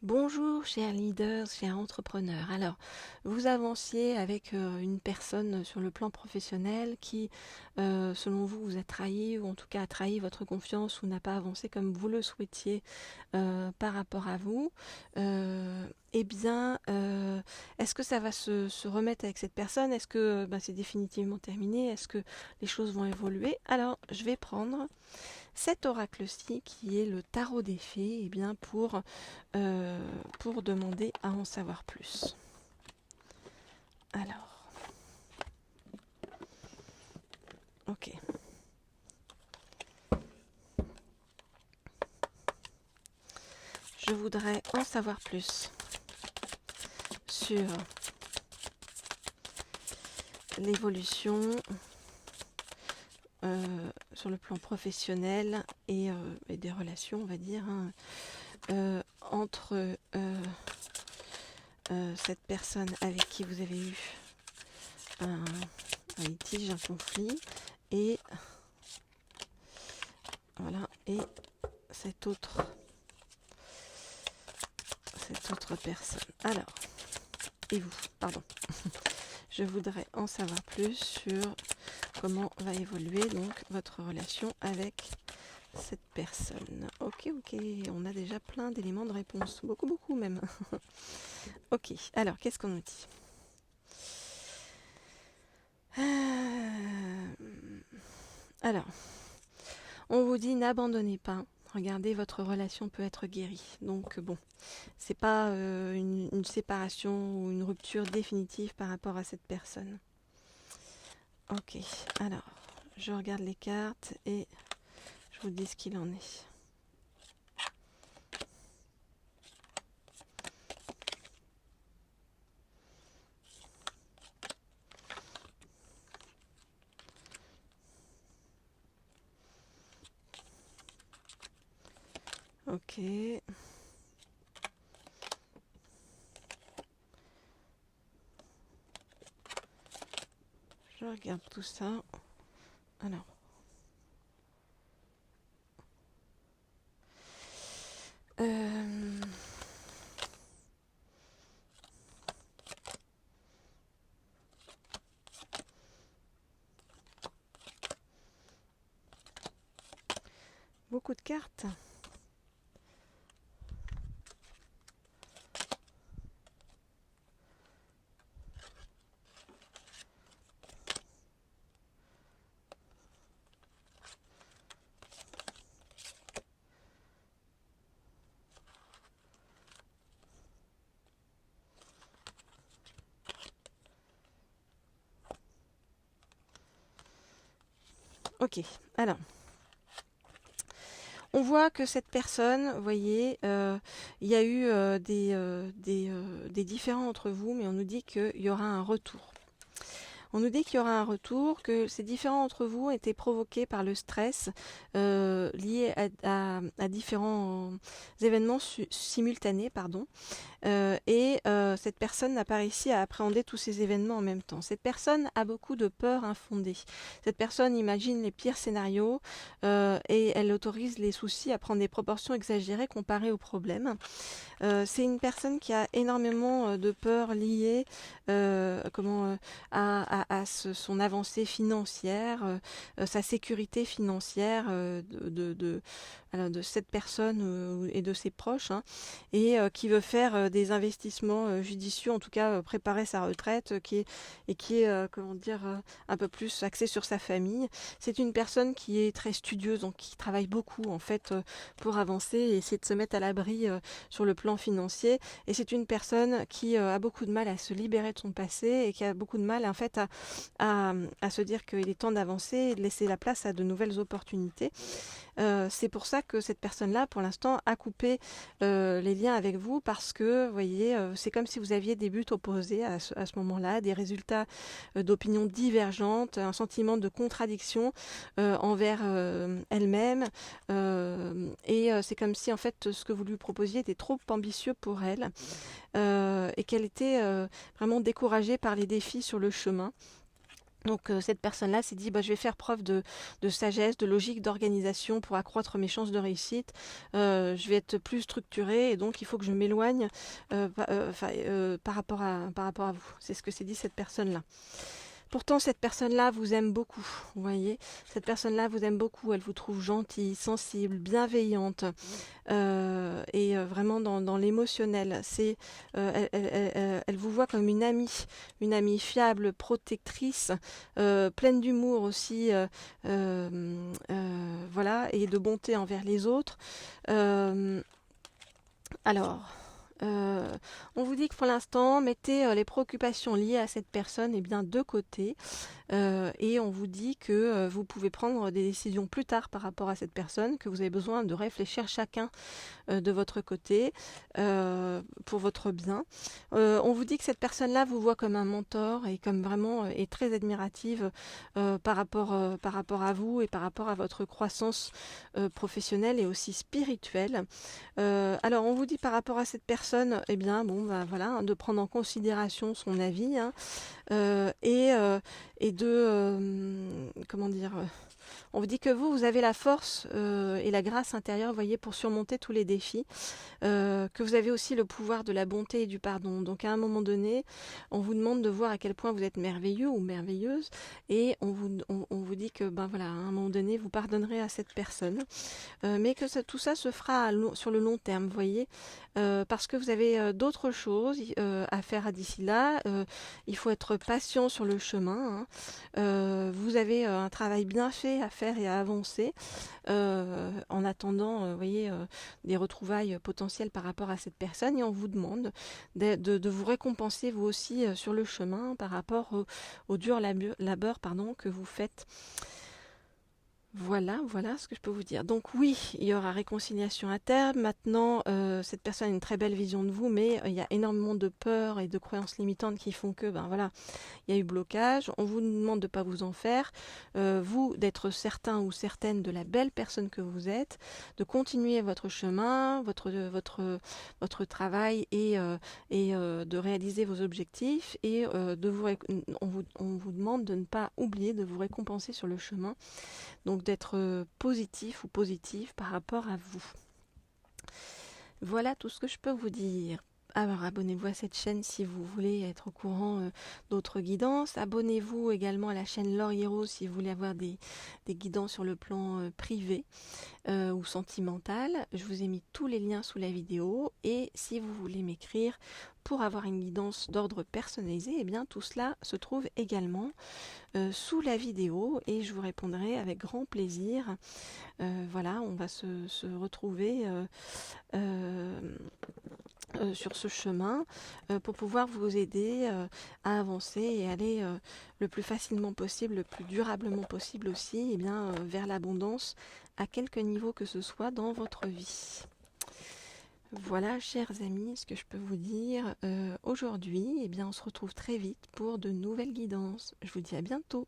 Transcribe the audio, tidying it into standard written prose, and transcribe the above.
Bonjour chers leaders, chers entrepreneurs. Alors, vous avanciez avec une personne sur le plan professionnel qui, selon vous, vous a trahi ou en tout cas a trahi votre confiance ou n'a pas avancé comme vous le souhaitiez par rapport à vous. Eh bien, est-ce que ça va se remettre avec cette personne? Est-ce que c'est définitivement terminé? Est-ce que les choses vont évoluer? Alors, je vais prendre cet oracle-ci qui est le tarot des fées, eh bien pour demander à en savoir plus. Alors, ok. Je voudrais en savoir plus sur l'évolution sur le plan professionnel et des relations, on va dire, entre cette personne avec qui vous avez eu un litige, un conflit, et voilà, et cette autre personne. Alors, et vous, pardon. Je voudrais en savoir plus sur comment va évoluer donc votre relation avec cette personne. Ok, on a déjà plein d'éléments de réponse, beaucoup même. Ok, alors qu'est-ce qu'on nous dit? Alors, on vous dit n'abandonnez pas. Regardez, votre relation peut être guérie. Donc bon, c'est pas une séparation ou une rupture définitive par rapport à cette personne. Ok, alors, je regarde les cartes et je vous dis ce qu'il en est. Ok. Je regarde tout ça. Alors. Beaucoup de cartes. Ok, alors. On voit que cette personne, vous voyez, il y a eu des différends entre vous, mais on nous dit qu'il y aura un retour. On nous dit qu'il y aura un retour, que ces différends entre vous étaient provoqués par le stress lié à différents événements simultanés, pardon. Cette personne n'a pas réussi à appréhender tous ces événements en même temps. Cette personne a beaucoup de peurs infondées. Cette personne imagine les pires scénarios et elle autorise les soucis à prendre des proportions exagérées comparées aux problèmes. C'est une personne qui a énormément de peurs liées son avancée financière, sa sécurité financière de cette personne et de ses proches, hein, et qui veut faire des investissements judicieux, en tout cas préparer sa retraite, qui est un peu plus axée sur sa famille. C'est une personne qui est très studieuse, donc qui travaille beaucoup en fait pour avancer et essayer de se mettre à l'abri sur le plan financier. Et c'est une personne qui a beaucoup de mal à se libérer de son passé et qui a beaucoup de mal en fait à se dire qu'il est temps d'avancer et de laisser la place à de nouvelles opportunités. C'est pour ça que cette personne-là, pour l'instant, a coupé les liens avec vous parce que, vous voyez, c'est comme si vous aviez des buts opposés à ce moment-là, des résultats d'opinions divergentes, un sentiment de contradiction envers elle-même. C'est comme si, en fait, ce que vous lui proposiez était trop ambitieux pour elle et qu'elle était vraiment découragée par les défis sur le chemin. Donc cette personne-là s'est dit, bah, je vais faire preuve de sagesse, de logique, d'organisation pour accroître mes chances de réussite. Je vais être plus structurée et donc il faut que je m'éloigne par rapport à vous. C'est ce que s'est dit cette personne-là. Pourtant, cette personne-là vous aime beaucoup, vous voyez. Cette personne-là vous aime beaucoup, elle vous trouve gentille, sensible, bienveillante, vraiment dans l'émotionnel. Elle vous voit comme une amie fiable, protectrice, pleine d'humour aussi, voilà, et de bonté envers les autres. Alors, euh, on vous dit que pour l'instant, mettez les préoccupations liées à cette personne bien de côté. Et on vous dit que vous pouvez prendre des décisions plus tard par rapport à cette personne, que vous avez besoin de réfléchir chacun de votre côté pour votre bien. On vous dit que cette personne-là vous voit comme un mentor et comme vraiment est très admirative par rapport à vous et par rapport à votre croissance professionnelle et aussi spirituelle. Alors on vous dit par rapport à cette personne, voilà, hein, de prendre en considération son avis, hein, et de comment dire, on vous dit que vous avez la force et la grâce intérieure, vous voyez, pour surmonter tous les défis, que vous avez aussi le pouvoir de la bonté et du pardon. Donc à un moment donné, on vous demande de voir à quel point vous êtes merveilleux ou merveilleuse, et on vous dit que voilà, à un moment donné, vous pardonnerez à cette personne, mais que tout ça se fera sur le long terme, vous voyez, parce que vous avez d'autres choses à faire d'ici là. Il faut être patient sur le chemin, hein. Vous avez un travail bien fait à faire et à avancer en attendant, vous voyez, des retrouvailles potentielles par rapport à cette personne, et on vous demande de vous récompenser vous aussi sur le chemin par rapport au dur labeur que vous faites. Voilà ce que je peux vous dire. Donc oui, il y aura réconciliation à terme. Maintenant, cette personne a une très belle vision de vous, mais il y a énormément de peurs et de croyances limitantes qui font que, voilà, il y a eu blocage. On vous demande de ne pas vous en faire. Vous, d'être certain ou certaine de la belle personne que vous êtes, de continuer votre chemin, votre travail et de réaliser vos objectifs. Et on vous demande de ne pas oublier de vous récompenser sur le chemin. Donc d'être positif ou positive par rapport à vous. Voilà tout ce que je peux vous dire. Alors abonnez-vous à cette chaîne si vous voulez être au courant d'autres guidances. Abonnez-vous également à la chaîne Laure Hiro si vous voulez avoir des guidances sur le plan privé ou sentimental. Je vous ai mis tous les liens sous la vidéo, et si vous voulez m'écrire pour avoir une guidance d'ordre personnalisé, tout cela se trouve également sous la vidéo, et je vous répondrai avec grand plaisir. Voilà, on va se retrouver sur ce chemin pour pouvoir vous aider à avancer et aller le plus facilement possible, le plus durablement possible aussi, vers l'abondance à quelque niveau que ce soit dans votre vie. Voilà, chers amis, ce que je peux vous dire aujourd'hui. On se retrouve très vite pour de nouvelles guidances. Je vous dis à bientôt.